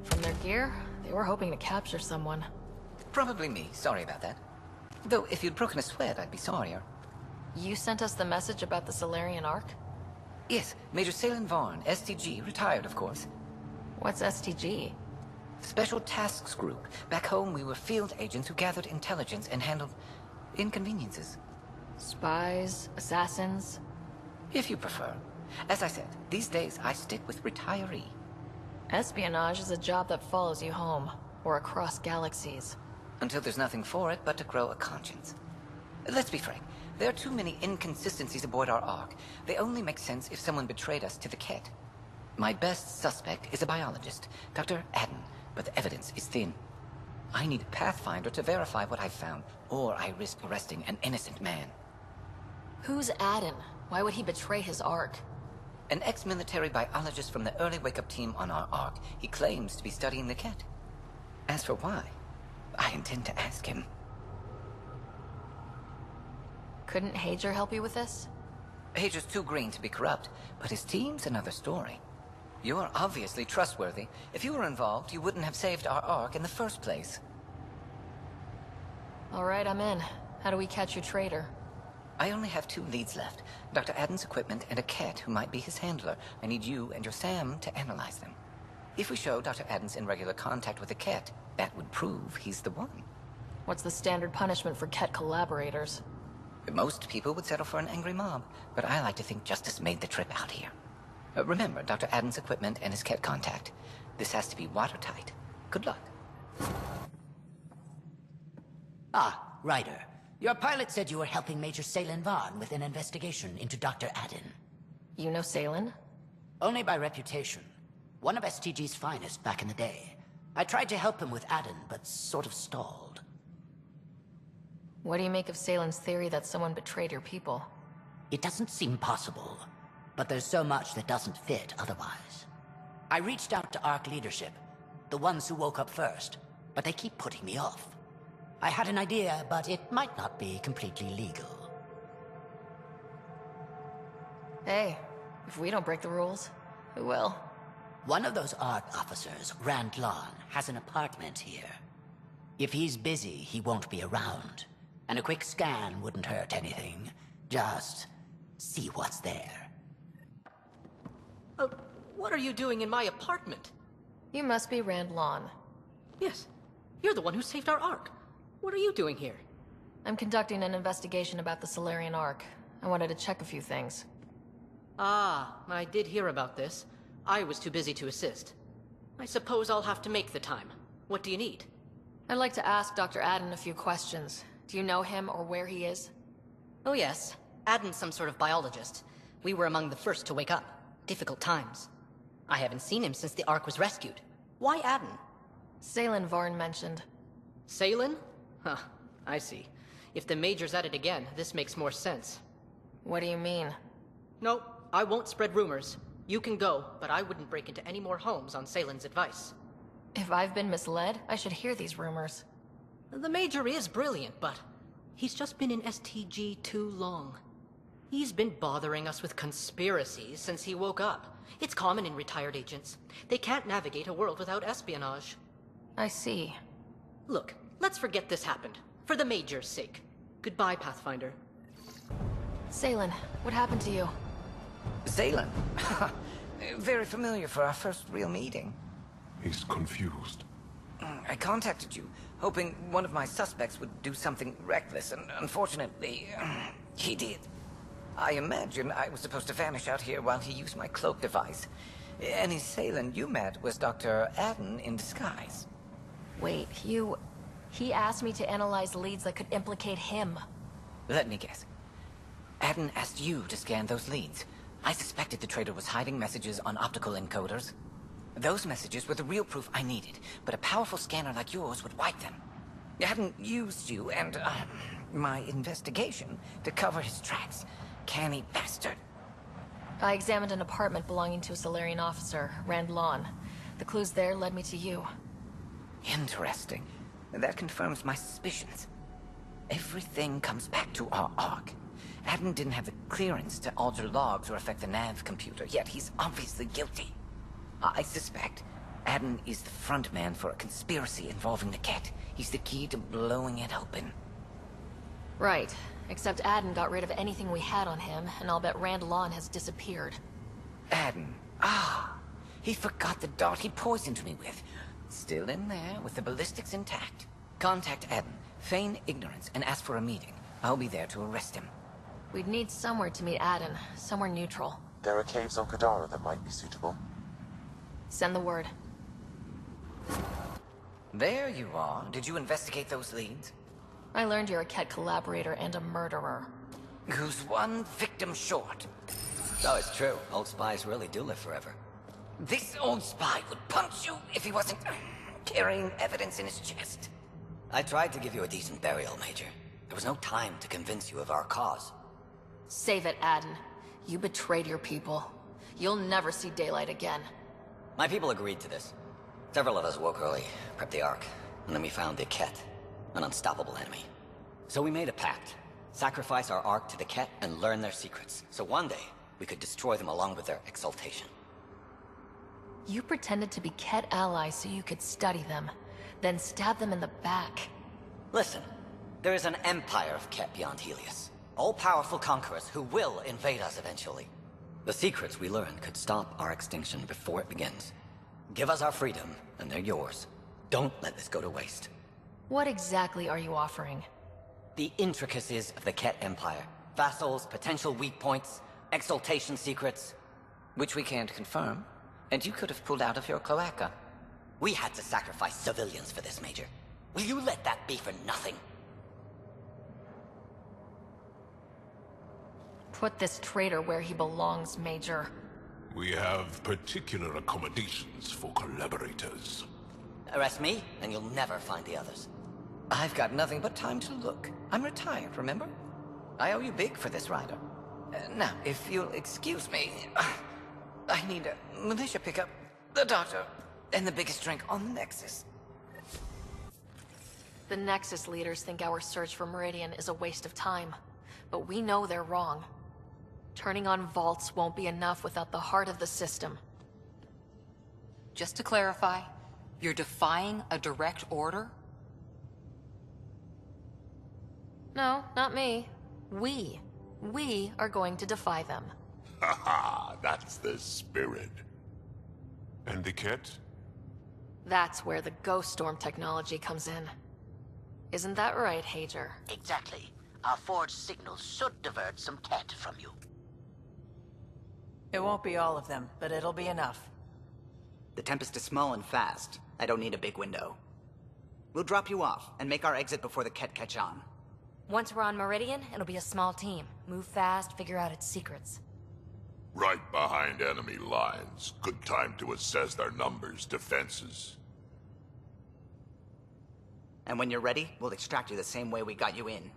From their gear, they were hoping to capture someone. Probably me, sorry about that. Though if you'd broken a sweat, I'd be sorrier. You sent us the message about the Solarian Ark? Yes, Major Salin Vaughn, STG, retired of course. What's STG? Special Tasks Group. Back home, we were field agents who gathered intelligence and handled inconveniences. Spies? Assassins? If you prefer. As I said, these days I stick with retiree. Espionage is a job that follows you home, or across galaxies. Until there's nothing for it but to grow a conscience. Let's be frank, there are too many inconsistencies aboard our Ark. They only make sense if someone betrayed us to the Ket. My best suspect is a biologist, Dr. Adden, but the evidence is thin. I need a Pathfinder to verify what I've found, or I risk arresting an innocent man. Who's Adden? Why would he betray his Ark? An ex-military biologist from the early wake-up team on our Ark. He claims to be studying the Ket. As for why, I intend to ask him. Couldn't Hager help you with this? Hager's too green to be corrupt, but his team's another story. You're obviously trustworthy. If you were involved, you wouldn't have saved our Ark in the first place. All right, I'm in. How do we catch your traitor? I only have 2 leads left. Dr. Adden's equipment and a Ket who might be his handler. I need you and your Sam to analyze them. If we show Dr. Adden's in regular contact with a Ket, that would prove he's the one. What's the standard punishment for Ket collaborators? Most people would settle for an angry mob, but I like to think justice made the trip out here. Remember Dr. Adden's equipment and his Ket contact. This has to be watertight. Good luck. Ah, Ryder. Your pilot said you were helping Major Salin Vaughn with an investigation into Dr. Adden. You know Salin? Only by reputation. One of STG's finest back in the day. I tried to help him with Adden, but sort of stalled. What do you make of Salin's theory that someone betrayed your people? It doesn't seem possible, but there's so much that doesn't fit otherwise. I reached out to Ark leadership, the ones who woke up first, but they keep putting me off. I had an idea, but it might not be completely legal. Hey, if we don't break the rules, who will? One of those Ark officers, Rand Lon, has an apartment here. If he's busy, he won't be around. And a quick scan wouldn't hurt anything. Just see what's there. What are you doing in my apartment? You must be Rand Lon. Yes, you're the one who saved our Ark. What are you doing here? I'm conducting an investigation about the Solarian Ark. I wanted to check a few things. Ah, I did hear about this. I was too busy to assist. I suppose I'll have to make the time. What do you need? I'd like to ask Dr. Adden a few questions. Do you know him or where he is? Oh yes, Adden's some sort of biologist. We were among the first to wake up. Difficult times. I haven't seen him since the Ark was rescued. Why Adden? Salin Vaughn mentioned. Salin? Huh, I see. If the Major's at it again, this makes more sense. What do you mean? No, I won't spread rumors. You can go, but I wouldn't break into any more homes on Salin's advice. If I've been misled, I should hear these rumors. The Major is brilliant, but he's just been in STG too long. He's been bothering us with conspiracies since he woke up. It's common in retired agents. They can't navigate a world without espionage. I see. Look, let's forget this happened. For the Major's sake. Goodbye, Pathfinder. Salin, what happened to you? Salin? Very familiar for our first real meeting. He's confused. I contacted you, hoping one of my suspects would do something reckless, and unfortunately, he did. I imagine I was supposed to vanish out here while he used my cloak device. Any Salin you met was Dr. Adden in disguise. Wait, he asked me to analyze leads that could implicate him. Let me guess. Adden asked you to scan those leads. I suspected the traitor was hiding messages on optical encoders. Those messages were the real proof I needed, but a powerful scanner like yours would wipe them. Adden used you and, my investigation to cover his tracks. Canny bastard. I examined an apartment belonging to a Solarian officer, Rand Lon. The clues there led me to you. Interesting. That confirms my suspicions. Everything comes back to our Ark. Adden didn't have the clearance to alter logs or affect the nav computer, yet he's obviously guilty. I suspect Adden is the front man for a conspiracy involving the Ket. He's the key to blowing it open. Right. Except Adden got rid of anything we had on him, and I'll bet Rand Lon has disappeared. Adden. Ah, he forgot the dart he poisoned me with. Still in there, with the ballistics intact. Contact Adden, feign ignorance, and ask for a meeting. I'll be there to arrest him. We'd need somewhere to meet Adden, somewhere neutral. There are caves on Kadara that might be suitable. Send the word. There you are. Did you investigate those leads? I learned you're a Ket collaborator and a murderer. Who's one victim short? Oh, it's true. Old spies really do live forever. This old spy would punch you if he wasn't carrying evidence in his chest. I tried to give you a decent burial, Major. There was no time to convince you of our cause. Save it, Adden. You betrayed your people. You'll never see daylight again. My people agreed to this. Several of us woke early, prepped the Ark, and then we found the Ket, an unstoppable enemy. So we made a pact. Sacrifice our Ark to the Ket and learn their secrets, so one day we could destroy them along with their exaltation. You pretended to be Ket allies so you could study them, then stab them in the back. Listen, there is an empire of Ket beyond Helios. All-powerful conquerors who will invade us eventually. The secrets we learn could stop our extinction before it begins. Give us our freedom, and they're yours. Don't let this go to waste. What exactly are you offering? The intricacies of the Ket Empire. Vassals, potential weak points, exaltation secrets. Which we can't confirm. And you could have pulled out of your cloaca. We had to sacrifice civilians for this, Major. Will you let that be for nothing? Put this traitor where he belongs, Major. We have particular accommodations for collaborators. Arrest me, and you'll never find the others. I've got nothing but time to look. I'm retired, remember? I owe you big for this rider. Now, if you'll excuse me, I need a militia pickup, the doctor, and the biggest drink on the Nexus. The Nexus leaders think our search for Meridian is a waste of time, but we know they're wrong. Turning on vaults won't be enough without the heart of the system. Just to clarify, you're defying a direct order? No, not me. We. We are going to defy them. Haha, that's the spirit. And the Ket? That's where the Ghost Storm technology comes in. Isn't that right, Hager? Exactly. Our forged signals should divert some Ket from you. It won't be all of them, but it'll be enough. The Tempest is small and fast. I don't need a big window. We'll drop you off and make our exit before the Ket catch on. Once we're on Meridian, it'll be a small team. Move fast, figure out its secrets. Right behind enemy lines. Good time to assess their numbers, defenses. And when you're ready, we'll extract you the same way we got you in.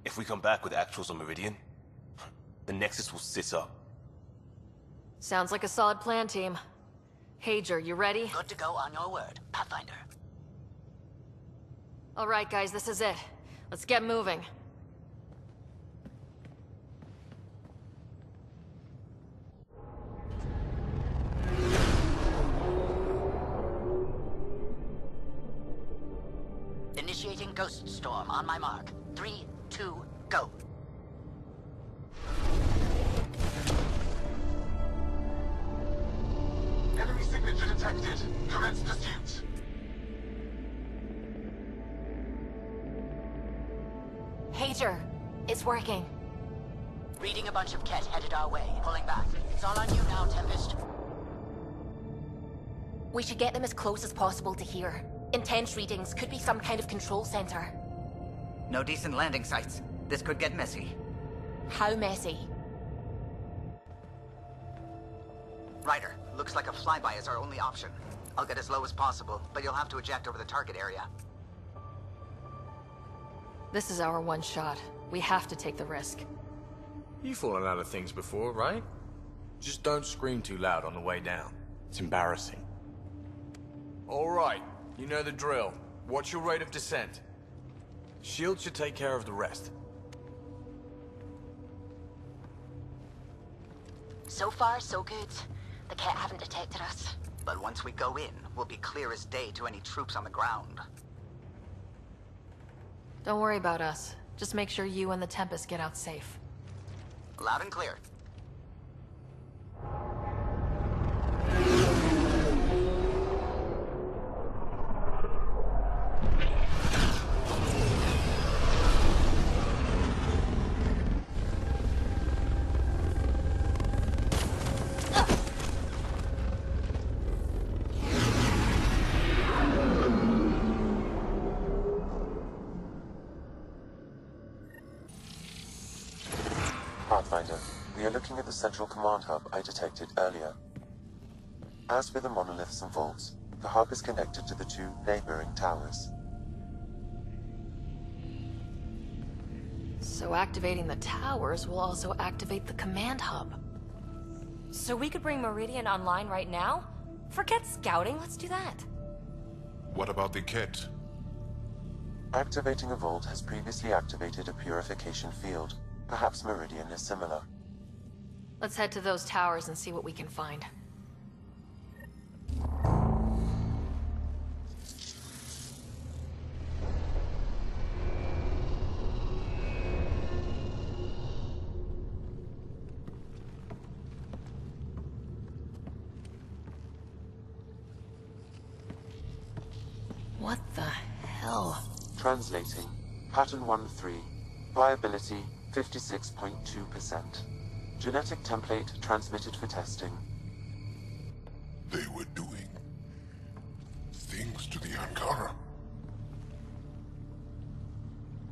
If we come back with actuals on Meridian, the Nexus will sit up. Sounds like a solid plan, team. Hager, you ready? Good to go on your word, Pathfinder. All right, guys, this is it. Let's get moving. Initiating Ghost Storm on my mark. 3, 2, go. Enemy signature detected. Commence pursuit. Hager, it's working. Reading a bunch of Ket headed our way. Pulling back. It's all on you now, Tempest. We should get them as close as possible to here. Intense readings could be some kind of control center. No decent landing sites. This could get messy. How messy? Ryder, looks like a flyby is our only option. I'll get as low as possible, but you'll have to eject over the target area. This is our one shot. We have to take the risk. You've fallen out of things before, right? Just don't scream too loud on the way down. It's embarrassing. All right, you know the drill. What's your rate of descent? Shield should take care of the rest. So far, so good. The Ket haven't detected us. But once we go in, we'll be clear as day to any troops on the ground. Don't worry about us. Just make sure you and the Tempest get out safe. Loud and clear. Pathfinder, we are looking at the central command hub I detected earlier. As with the monoliths and vaults, the hub is connected to the two neighboring towers. So activating the towers will also activate the command hub. So we could bring Meridian online right now? Forget scouting, let's do that. What about the kit? Activating a vault has previously activated a purification field. Perhaps Meridian is similar. Let's head to those towers and see what we can find. What the hell? Translating. Pattern 1-3. Viability 56.2%. Genetic template transmitted for testing. They were doing things to the Angara.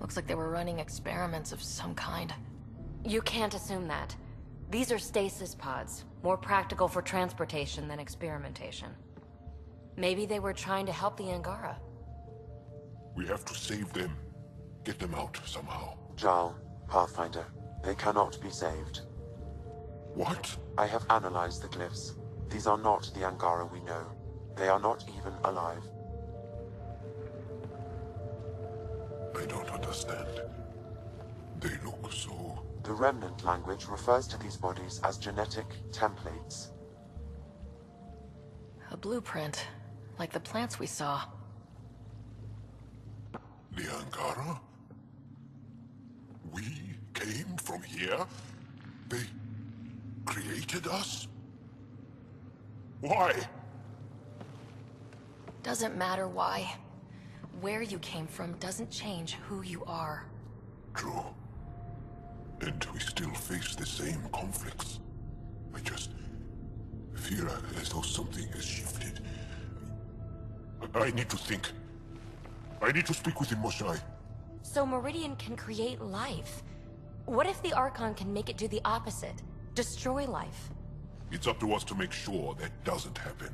Looks like they were running experiments of some kind. You can't assume that. These are stasis pods, more practical for transportation than experimentation. Maybe they were trying to help the Angara. We have to save them. Get them out somehow. Jarl, Pathfinder, they cannot be saved. What? I have analyzed the glyphs. These are not the Angara we know. They are not even alive. I don't understand. They look so... The Remnant language refers to these bodies as genetic templates. A blueprint, like the plants we saw. The Angara? We came from here? They created us? Why? Doesn't matter why. Where you came from doesn't change who you are. True. And we still face the same conflicts. I just feel as though something has shifted. I need to think. I need to speak with him, Moshae. So Meridian can create life. What if the Archon can make it do the opposite? Destroy life? It's up to us to make sure that doesn't happen.